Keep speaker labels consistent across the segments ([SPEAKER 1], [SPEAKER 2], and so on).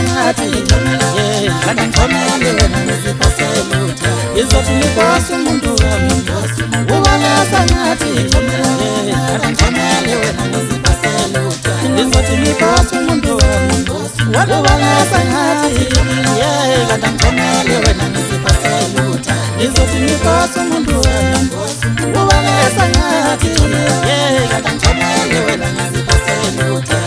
[SPEAKER 1] ngathi kanti ngithomele wena ngiziphaselutha ngizothi ngibose umuntu wami ubalesa ngathi kanti ngithomele wena ngiziphaselutha ngizothi ngibose umuntu wami ubalesa ngathi kanti ngithomele wena ngiziphaselutha ngizothi ngibose umuntu wami ubalesa ngathi kanti ngithomele wena ngiziphaselutha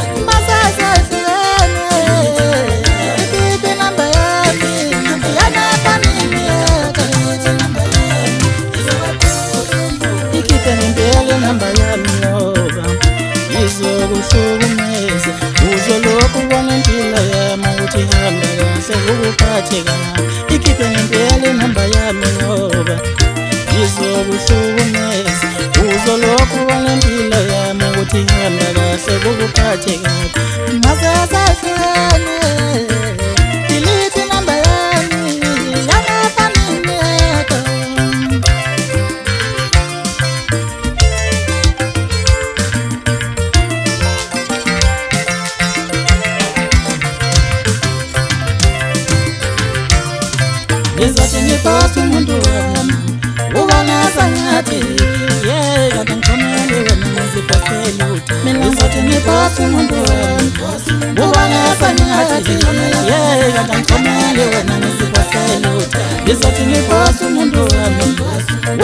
[SPEAKER 1] Uzokuhlukumeza uzolokhu ubona impilo yami ukuthi ihamba kahle ukuphathe kabi ikhiphe ngempela inamba yami ngoba ngizokuhlukumeza uzolokhu ubona impilo yami ukuthi ihamba kahle ukuphathe kabi masasahlane delete inamba yami yangafaneleka ngizothi ngibose umuntu wami ubalesa ngathi kanti ngithomele wena ngiziphaselutha ngizothi ngibose umuntu wami ubalesa ngathi kanti ngithomele wena ngiziphaselutha ngizothi ngibose umuntu wami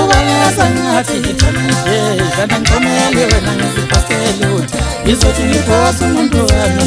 [SPEAKER 1] ubalesa ngathi kanti ngithomele wena ngiziphaselutha ngizothi ngibose umuntu wami